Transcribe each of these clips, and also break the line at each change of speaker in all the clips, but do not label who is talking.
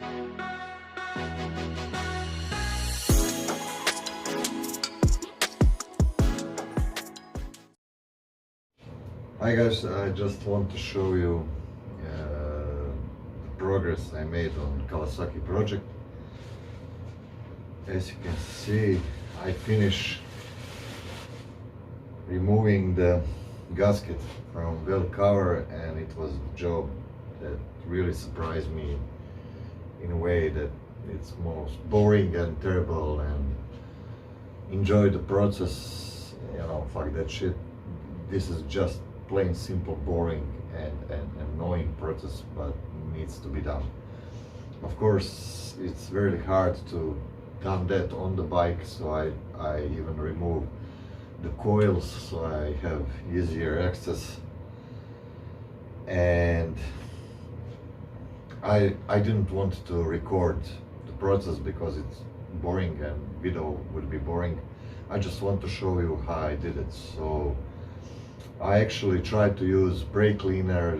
Hi guys, I just want to show you the progress I made on Kawasaki project. As you can see, I finished removing the gasket from well cover, and it was a job that really surprised me in a way that it's most boring and terrible, and enjoy the process, you know, fuck that shit. This is just plain simple boring and annoying process, but needs to be done. Of course, it's very hard to done that on the bike, so I even remove the coils so I have easier access. And I didn't want to record the process because it's boring and video would be boring. I just want to show you how I did it. So I actually tried to use brake cleaner,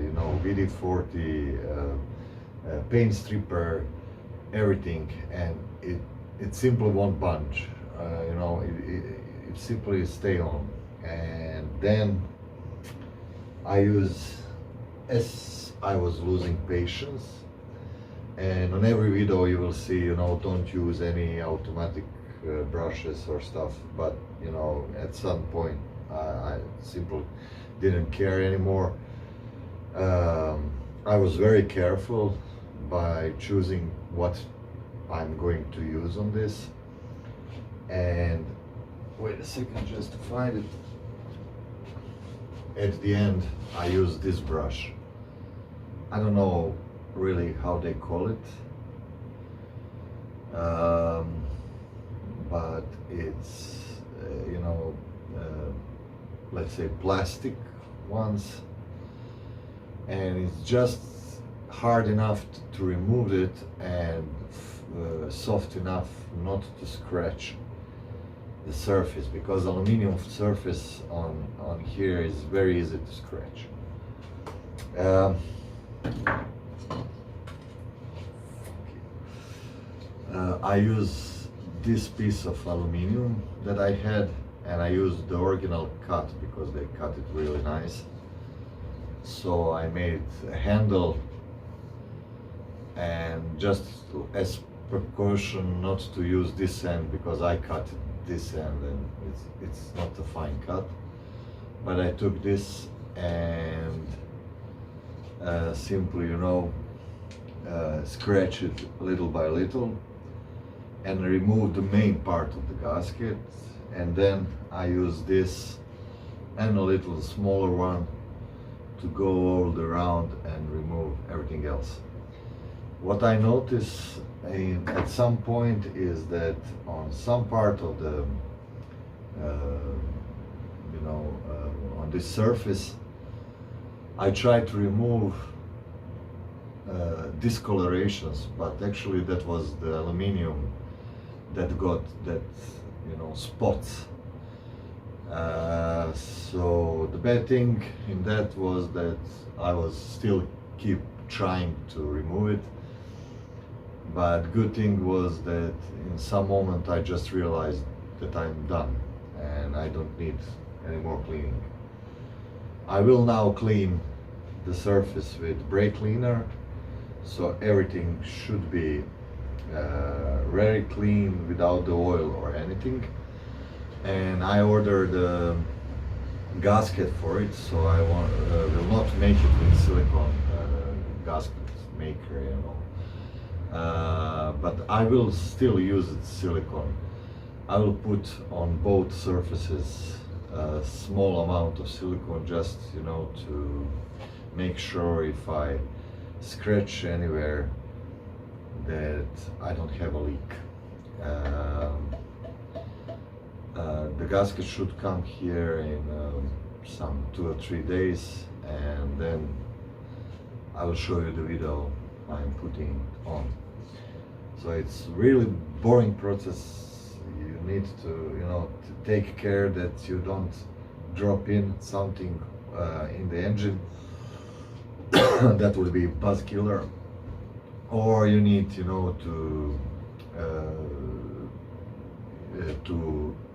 you know, WD-40, paint stripper, everything, and it simply won't bunch. You know, it simply stay on. And then as I was losing patience, and on every video you will see, you know, don't use any automatic brushes or stuff, but you know, at some point I simply didn't care anymore. I was very careful by choosing what I'm going to use on this. And wait a second just to find it. At the end I use this brush. I don't know really how they call it, but it's you know, let's say plastic ones, and it's just hard enough to remove it, and soft enough not to scratch the surface, because aluminum surface on here is very easy to scratch. I use this piece of aluminum that I had, and I used the original cut because they cut it really nice. So I made a handle, and just as precaution not to use this end because I cut this end and it's not a fine cut. But I took this and simply, you know, scratch it little by little and remove the main part of the gasket, and then I use this and a little smaller one to go all around and remove everything else. What I notice at some point is that on some part of the you know, on this surface, I try to remove discolorations, but actually that was the aluminum that got that, you know, spots. So the bad thing in that was that I was still keep trying to remove it, but good thing was that in some moment I just realized that I'm done and I don't need any more cleaning. I will now clean the surface with brake cleaner, so everything should be very clean without the oil or anything. And I ordered a gasket for it, so I will not make it with silicone gasket maker, you know, but I will still use it silicone. I will put on both surfaces a small amount of silicone, just, you know, to make sure if I scratch anywhere that I don't have a leak. The gasket should come here in some 2 or 3 days, and then I will show you the video I'm putting on. So it's really boring process. You need to, you know, to take care that you don't drop in something in the engine that would be buzz killer. or you need, to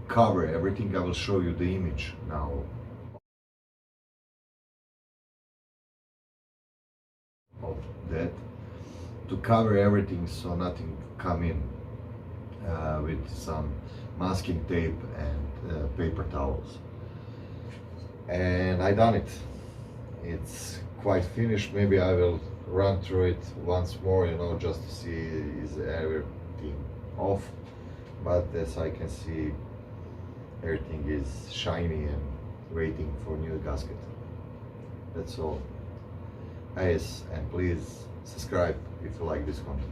cover everything. I will show you the image now of that, to cover everything so nothing come in, with some masking tape and paper towels. And I done it. It's quite finished. Maybe I will run through it once more, just to see is everything off. But as I can see, everything is shiny and waiting for new gasket. That's all. Yes, and please subscribe if you like this content.